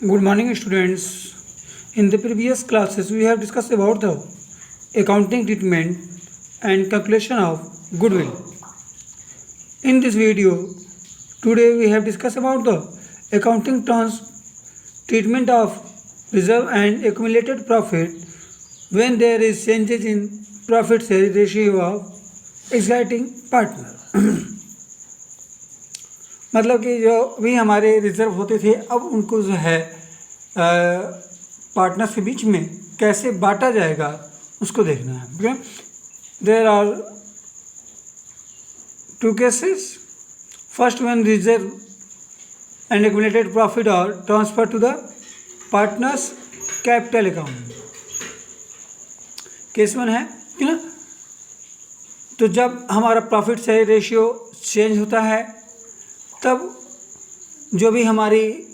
Good morning, students. In the previous classes, we have discussed about the accounting treatment and calculation of goodwill. In this video, today we have discussed about the accounting treatment of reserve and accumulated profit when there is changes in profit share ratio of exiting partner. मतलब कि जो भी हमारे reserve होते थे अब उनको जो है पार्टनर्स के बीच में कैसे बांटा जाएगा उसको देखना है. Okay, there are two cases. First one, reserve and accumulated profit are transfer to the partners capital account. Case one है ना. तो जब हमारा प्रॉफिट शेयर रेशियो चेंज होता है तब जो भी हमारी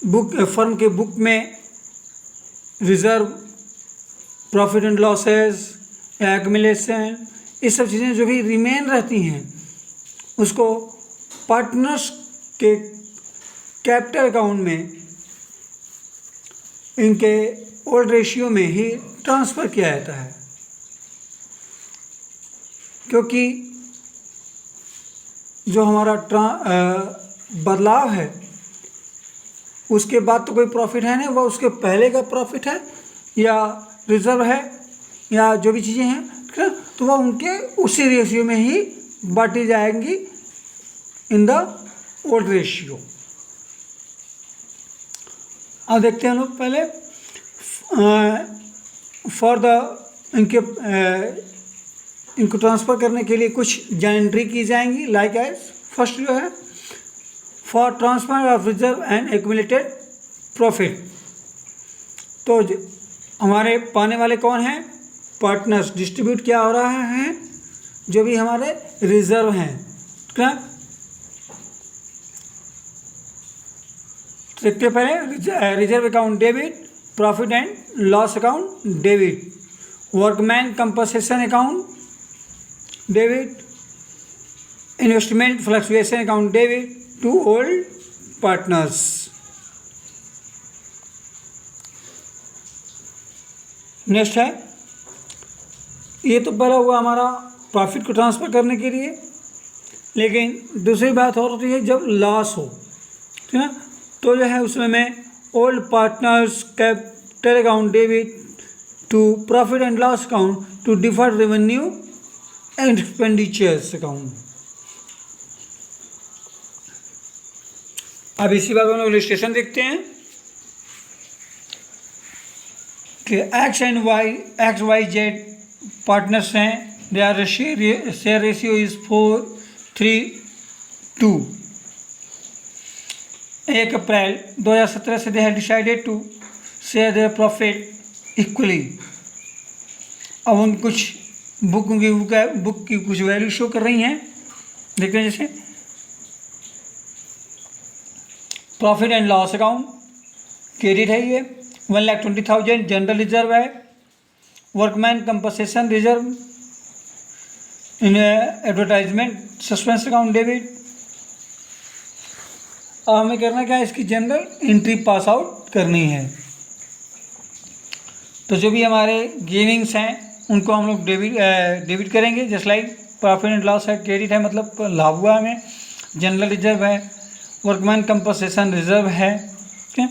बुक फर्म के बुक में रिज़र्व, प्रॉफिट एंड लॉसेस या एक्युमुलेशन, ये सब चीज़ें जो भी रिमेन रहती हैं उसको पार्टनर्स के कैपिटल अकाउंट में इनके ओल्ड रेशियो में ही ट्रांसफ़र किया जाता है. क्योंकि जो हमारा बदलाव है उसके बाद तो कोई प्रॉफिट है नहीं, वह उसके पहले का प्रॉफिट है या रिज़र्व है या जो भी चीज़ें हैं, ठीक है, तो वह उनके उसी रेशियो में ही बांटी जाएंगी इन द ओल्ड रेशियो. अब देखते हैं हम लोग पहले फॉर द इनको ट्रांसफ़र करने के लिए कुछ एंट्री की जाएंगी. लाइक एज फर्स्ट जो है for transfer of reserve and accumulated profit. तो हमारे पाने वाले कौन हैं? पार्टनर्स. डिस्ट्रीब्यूट क्या हो रहा है? जो भी हमारे रिजर्व हैं. ठीक है, देखते पहले reserve account debit, profit and loss account debit, workman compensation account debit, investment fluctuation account debit to old partners. Next है, ये तो पहला हुआ हमारा प्रॉफिट को ट्रांसफ़र करने के लिए. लेकिन दूसरी बात और होती है जब लॉस हो, ठीक है, तो जो है उसमें मैं old partners capital account debit to profit and loss account to deferred revenue and expenditures account. अब इसी बात में इलस्ट्रेशन देखते हैं कि एक्स वाई जेड पार्टनर्स हैं. Their share ratio is 4:3:2. 1 April 2017 से they have decided to share their profit equally. अब उन कुछ बुक की कुछ वैल्यू शो कर रही हैं. देखते हैं जैसे profit and loss account credit है, ये 1,20,000 जनरल रिजर्व है. Workman compensation reserve in advertisement suspense account debit. अब हमें करना क्या है, इसकी जनरल एंट्री पास आउट करनी है. तो जो भी हमारे गेनिंग्स हैं उनको हम लोग डेबिट करेंगे. Just like profit and loss है, क्रेडिट है मतलब लाभ हुआ हमें, जनरल रिजर्व है, वर्कमैन कंपनसेशन रिजर्व है. ठीक है,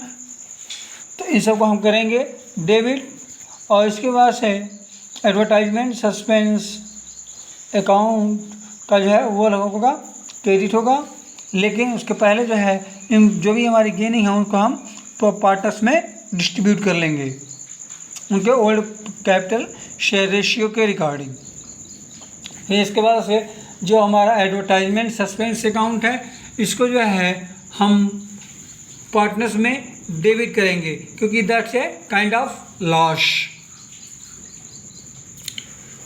तो इन सब को हम करेंगे डेबिट. और इसके बाद से एडवर्टाइजमेंट सस्पेंस अकाउंट का जो है वो होगा क्रेडिट होगा. लेकिन उसके पहले जो है इन जो भी हमारी गेनिंग है उनको हम पार्टनर्स में डिस्ट्रीब्यूट कर लेंगे उनके ओल्ड कैपिटल शेयर रेशियो के रिकॉर्डिंग. फिर इसके बाद से जो हमारा एडवर्टाइजमेंट सस्पेंस अकाउंट है इसको जो है हम पार्टनर्स में डेबिट करेंगे क्योंकि that's a kind of loss.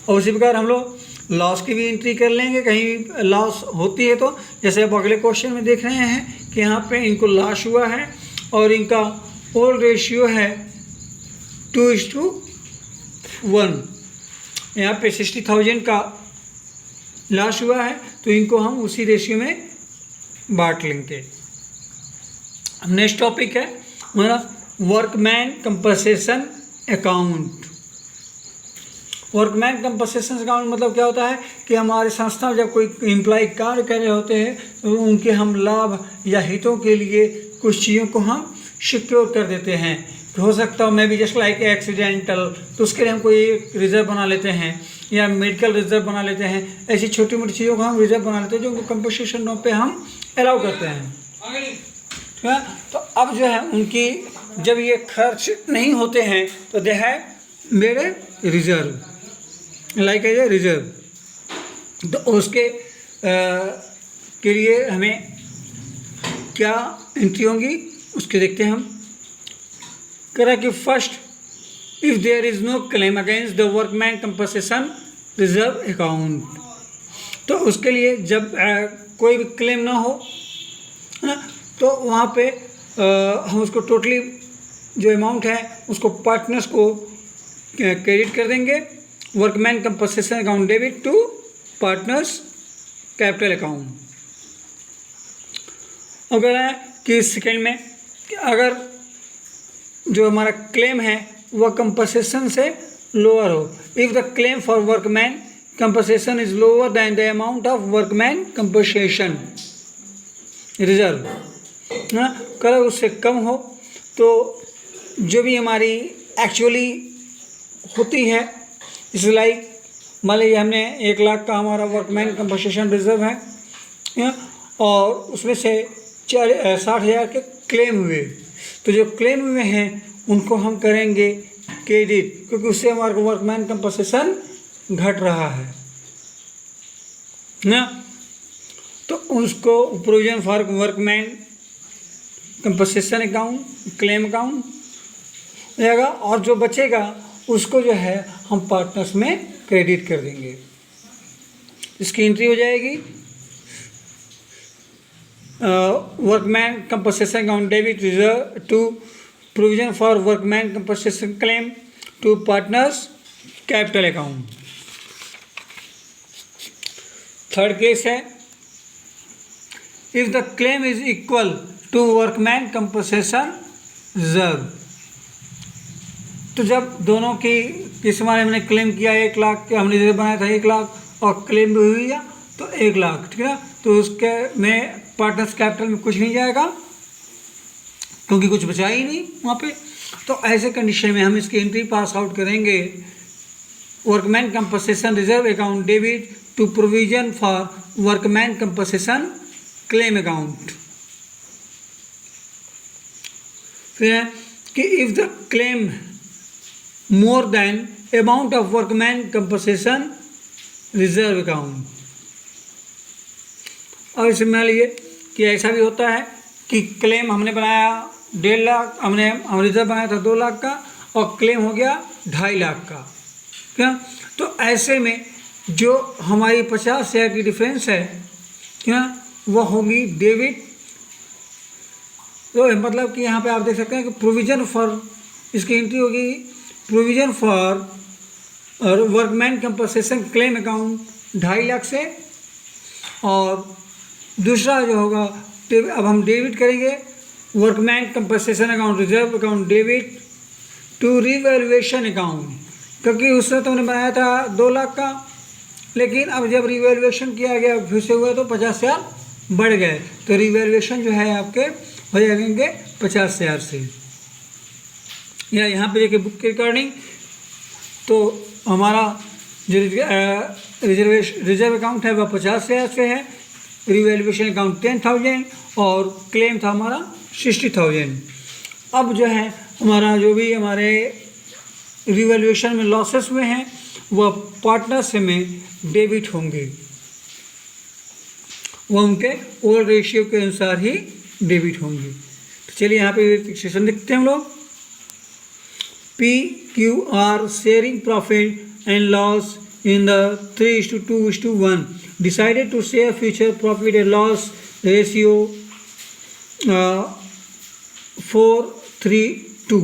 और उसी प्रकार हम लोग लॉस की भी एंट्री कर लेंगे. कहीं लॉस होती है तो जैसे अब अगले क्वेश्चन में देख रहे हैं कि यहाँ पे इनको लॉस हुआ है और इनका ओल्ड रेशियो है 2:1. यहाँ पे 60,000 का लॉस हुआ है तो इनको हम उसी रेशियो में बांट लेंगे. नेक्स्ट टॉपिक है हमारा workman compensation account. Workman compensation account मतलब क्या होता है कि हमारे संस्था में जब कोई एम्प्लॉय कार्य कर रहे होते हैं तो उनके हम लाभ या हितों के लिए कुछ चीज़ों को हम सिक्योर कर देते हैं। हो सकता है मैं भी जस्ट लाइक एक्सीडेंटल, तो उसके लिए हम कोई रिजर्व बना लेते हैं या मेडिकल रिजर्व बना लेते हैं। ऐसी छोटी मोटी चीज़ों को हम रिजर्व बना लेते हैं जो उनको कंपनसेशन नोट पे हम अलाउ करते हैं। ठीक है, तो अब जो है उनकी जब ये खर्च नहीं होते हैं तो दे है मेरे reserve, like as a reserve. तो उसके के लिए हमें क्या एंट्री होंगी उसके देखते हैं हम। करा कि first, if there is no claim against the workman compensation reserve account, तो उसके लिए जब कोई भी क्लेम ना हो, है ना, तो वहाँ पे हम उसको टोटली जो अमाउंट है उसको पार्टनर्स को क्रेडिट कर देंगे। Workman compensation account debit to partners capital account. अगर है कि सेकेंड में कि अगर जो हमारा क्लेम है वह कंपनसेशन से लोअर हो, if the claim for workman compensation is lower than the amount of workman compensation reserve, ना कल उससे कम हो, तो जो भी हमारी एक्चुअली होती है, इस लाइक मान लीजिए हमने 1 लाख का हमारा वर्कमैन कंपनसेशन रिजर्व है और उसमें से 60,000 के क्लेम हुए, तो जो क्लेम हुए हैं उनको हम करेंगे क्रेडिट, क्योंकि उससे हमारा वर्कमैन कंपनसेशन घट रहा है ना। तो उसको provision for workman compensation account claim account रहेगा और जो बचेगा उसको जो है हम पार्टनर्स में क्रेडिट कर देंगे। इसकी एंट्री हो जाएगी workman compensation account debit reserve to provision for workman compensation claim to partners capital account. Third case है, if the claim is equal to workman compensation reserve, तो जब दोनों की किस मारे हमने क्लेम किया 1 लाख के, हमने रिजर्व बनाया था 1 लाख और क्लेम भी हुई है तो 1 लाख, ठीक है, तो उसके में पार्टनर्स कैपिटल में कुछ नहीं जाएगा क्योंकि कुछ बचा ही नहीं वहाँ पे। तो ऐसे कंडीशन में हम इसकी एंट्री पास आउट करेंगे workman compensation reserve account debit to provision for workman compensation claim account. फिर है कि if the claim more than amount of workman compensation reserve account. और इसमें मान लीजिए कि ऐसा भी होता है कि क्लेम हमने बनाया 1.5 लाख, हम रिजर्व बनाया था 2 लाख का और क्लेम हो गया 2.5 लाख का, क्या, तो ऐसे में जो हमारी 50,000 की डिफरेंस है क्या, वह होगी डेबिट। तो मतलब कि यहाँ पे आप देख सकते हैं कि प्रोविजन फॉर, इसकी एंट्री होगी प्रोविजन फॉर और workman compensation claim account 2.5 lakh से, और दूसरा जो होगा अब हम डेबिट करेंगे workman compensation account reserve account debit to revaluation account, क्योंकि उसने तो हमने बनाया था 2 लाख का, लेकिन अब जब रिवैल्यूएशन किया गया फिर से हुआ तो 50,000 बढ़ गए, तो रिवैल्यूएशन जो है आपके हो जाएंगे 50,000 से। या यहाँ पे देखिए बुक की रिकॉर्डिंग, तो हमारा जो रिजर्व अकाउंट है वह 50,000 से है, रिवैल्यूएशन अकाउंट 10,000 और क्लेम था हमारा 60,000। अब जो है हमारा जो भी हमारे रिवैल्यूएशन में लॉसेस हुए हैं वह पार्टनर्स में डेबिट होंगे, वह उनके ओल्ड रेशियो के अनुसार ही डेबिट होंगे। तो चलिए यहाँ पे सेशन देखते हैं हम लोग। PQR sharing profit and loss in the 3:2:1 decided to share future profit and loss ratio 4:3:2।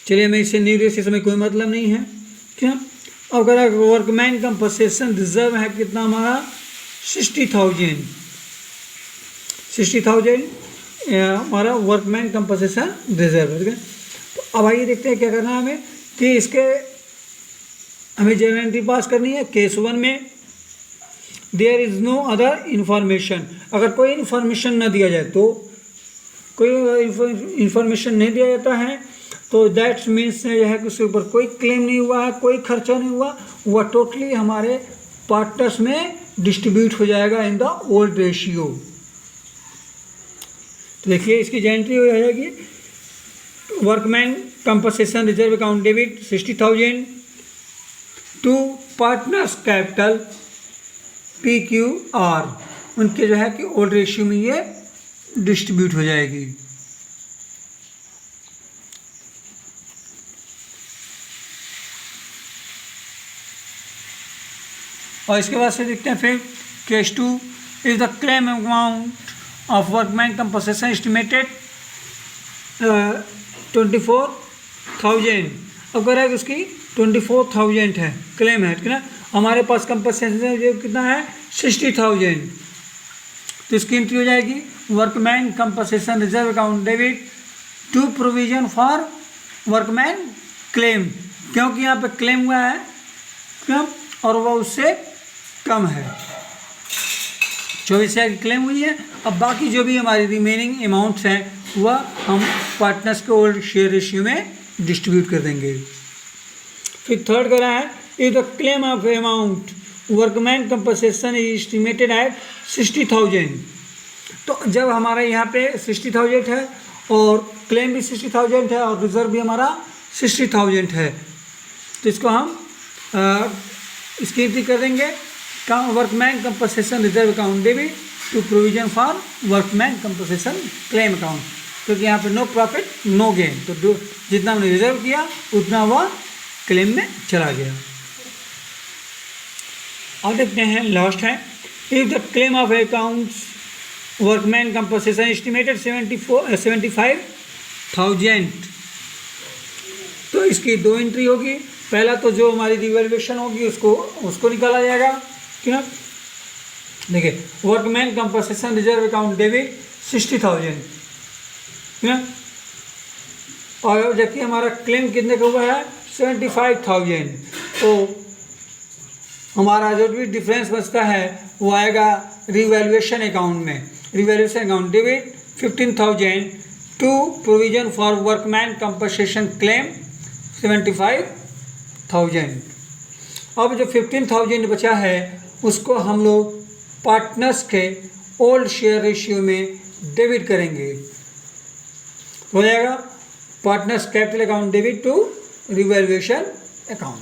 चलिए मैं इससे न्यू रेशियो में कोई मतलब नहीं है क्या। अब अगर वर्कमैन कंपनसेशन रिजर्व है कितना हमारा 60,000 हमारा वर्कमैन कंपनसेशन रिजर्व, ठीक है। तो अब आइए देखते हैं क्या करना है हमें कि इसके हमें जर्नल एंट्री पास करनी है। केस 1 में there is no other information, अगर कोई इन्फॉर्मेशन न दिया जाए तो, कोई इन्फॉर्मेशन नहीं दिया जाता है तो दैट्स मीन्स यह है कि उसके ऊपर कोई क्लेम नहीं हुआ है, कोई खर्चा नहीं हुआ, वह टोटली हमारे पार्टनर्स में डिस्ट्रीब्यूट हो जाएगा इन द ओल्ड रेशियो। तो देखिए इसकी एंट्री हो जाएगी, workman compensation reserve account debit 60,000 to partners capital PQR, उनके जो है कि ओल्ड रेशियो में ये डिस्ट्रीब्यूट हो जाएगी। और इसके बाद से देखते हैं फिर case 2 is the claim amount of workman compensation estimated 24,000। अब कह रहा है कि उसकी 24,000 है, क्लेम है, ठीक है ना। हमारे पास कंपनसेशन जो कितना है 60,000, तो इसकी एंट्री हो जाएगी workman compensation reserve account debit to provision for workman claim, क्योंकि यहाँ पे क्लेम हुआ है कम और वह उससे कम है, 24,000 की क्लेम हुई है। अब बाकी जो भी हमारी रिमेनिंग अमाउंट्स हैं वह हम पार्टनर्स के ओल्ड शेयर रेशियो में डिस्ट्रीब्यूट कर देंगे। फिर थर्ड करा है if the claim of amount workman compensation is estimated at 60,000, तो जब हमारा यहाँ पे 60,000 है और क्लेम भी 60,000 है और रिजर्व भी हमारा 60,000 है, तो इसको हम इसकी एंट्री कर देंगे workman compensation reserve account debit to provision for workman compensation claim account, क्योंकि यहाँ पे नो प्रॉफिट नो गेन, तो जितना हमने रिजर्व किया उतना वह क्लेम में चला गया। और देखते हैं लास्ट है if the claim of accounts workman compensation estimated 75,000, तो इसकी दो एंट्री होगी। पहला तो जो हमारी रिवैल्यूएशन होगी उसको निकाला जाएगा, ठीक है। देखिए workman compensation reserve account debit 60,000, ठीक है, और जबकि हमारा क्लेम कितने का हुआ है 75,000, तो हमारा जो भी डिफरेंस बचता है वो आएगा रिवैल्यूएशन अकाउंट में। Revaluation account debit 15,000 to provision for workman compensation claim 75,000। अब जो 15,000 बचा है उसको हम लोग पार्टनर्स के ओल्ड शेयर रेशियो में डेबिट करेंगे, हो जाएगा partners capital account debit to revaluation account.